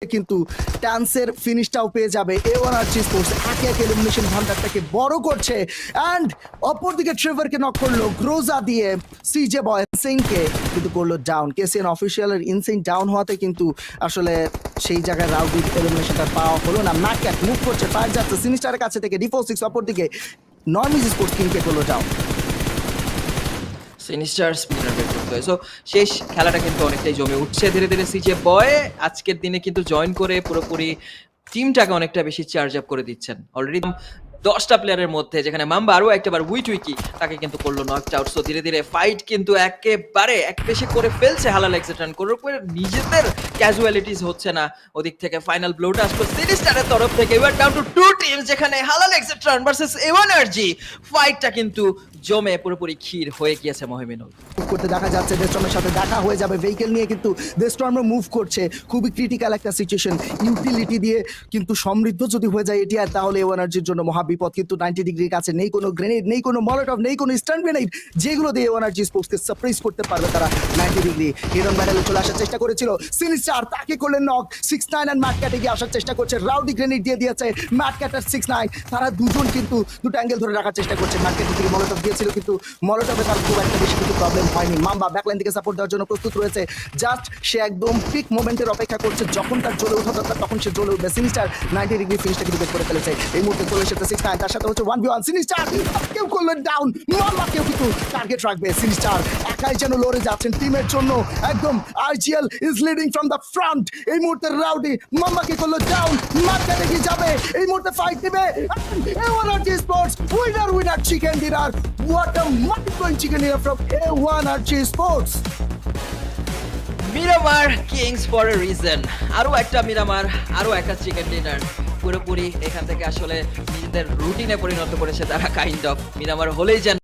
কিন্তু টান্সের ফিনিশটাও পেয়ে যাবে A1 আর্চি স্পোর্টস একে একে এলিমিনেশন ভান্ডারটাকে বড় করছে অ্যান্ড অপরদিকে ট্রেভারকে নক করলো গ্রোজা দিয়ে সিজে বয় ইনসেইনকে কিন্তু করলো ডাউন কেসিএন অফিসিয়ালের ইনসেইন ডাউন হওয়াতে কিন্তু আসলে সেই জায়গায় রাউডি এলিমিনেশনটা পাওয়া হলো না ম্যাকক্যাট মুভ করছে ফায়ার যাচ্ছে সিনিস্টারের কাছে থেকে D46 অপরদিকে নর্মিজ স্পোর্টস কিংকে করলো ডাউন সিনিস্টার স্পিনার বের করতে হয়। সো শেষ খেলাটা কিন্তু অনেকটাই জমে উঠছে ধীরে ধীরে। সিজে বয় আজকের দিনে কিন্তু জয়েন করে পুরোপুরি টিমটাকে অনেকটা বেশি চার্জ আপ করে দিচ্ছেন। অলরেডি 10টা প্লেয়ারের মধ্যে যেখানে মাম্বা আরও একটাবার উইকি তাকে কিন্তু করলো নকড আউট। সো ধীরে ধীরে ফাইট কিন্তু একেবারে এক পেশে করে ফেলছে হালাল এক্সিটান করে উপরে নিজেদের ক্যাজুয়ালিটিস হচ্ছে না। ওদিক থেকে ফাইনাল ব্লোটা আসলো সিনিস্টারের তরফ থেকে। We are down to 2 teams যেখানে হালাল এক্সিটান ভার্সেস A1 এনার্জি ফাইটটা কিন্তু জমে পুরোপুরি ক্ষীর হয়ে গিয়েছে মহিমিনুল। করতে দেখা যাচ্ছে ডেস্টর্মের সাথে দেখা হয়ে যাবে ভেহিকেল নিয়ে কিন্তু ডেস্টর্মও মুভ করছে খুবই ক্রিটিক্যাল একটা সিচুয়েশন ইউটিলিটি দিয়ে কিন্তু সমৃদ্ধ যদি হয়ে যায় এটি আর তাহলে A1 এনার্জির জন্য মহাবিপদ কিন্তু 90 ডিগ্রির কাছে নেই কোনো গ্রেনেড নেই কোনো মলোটভ নেই কোনো স্টান গ্রেনেড যেগুলো দিয়ে A1 এনার্জি স্পোর্টসকে সারপ্রাইজ করতে পারবে তারা 90 ডিগ্রি হিরন ব্যাটেলে চলে আসার চেষ্টা করেছিল সিনিস্টার তাকে করলেন নক 6-9 এন্ড ম্যাটক্যাটে গিয়ে আসার চেষ্টা করছে রাউডি গ্রেনেড দিয়ে দিয়েছে ম্যাটক্যাট আর 6-9 তারা দুজন কিন্তু দুটো অ্যাঙ্গেল ধরে রাখার চেষ্টা করছে ম্যাটক্যাটের দিকে মলোটভ দিয়েছিল কিন্তু মলোটভে তার খুব একটা বেশি কিছু প্রবলেম হয়নি মাম্বা ব্যাকলাইন থেকে সাপোর্ট দেওয়ার জন্য প্রস্তুত রয়েছে জাস্ট সে একদম পিক মোমেন্টের অপেক্ষা করছে যখন তার জ্বলে ওঠা দরকার তখন সে জ্বলে উঠবে সিনিস্টার 90 ডিগ্রি ফিনিশটা কিন্তু বের করে ফেলেছে এই মুহূর্তে চলে এসেছে 6-9 তার সাথে হচ্ছে 1v1 সিনিস্টার কেউ করলেন ডাউন মাম্বা কেউ কিন্তু টার্গেট রাখবে সিনিস্টার একাই যেন লড়ে যাচ্ছেন টিমের জন্য একদম RGL is leading from the front এই মুহূর্তে রাউডি মাম্বাকে করলো ডাউন মার্কা দেখি যাবে এই মুহূর্তে ফাইট দিবে A1 Archie sports winner chicken dinner what a mind-blowing chicken dinner from A1 Archie sports Miramar kings for a reason. আরও একটা মিরামার, আরও একটা চিকেন ডিনার পুরোপুরি এখান থেকে আসলে নিজেদের রুটিনে পরিণত করেছে তারা কাইন্ড অফ। মিরামার হলেই যেন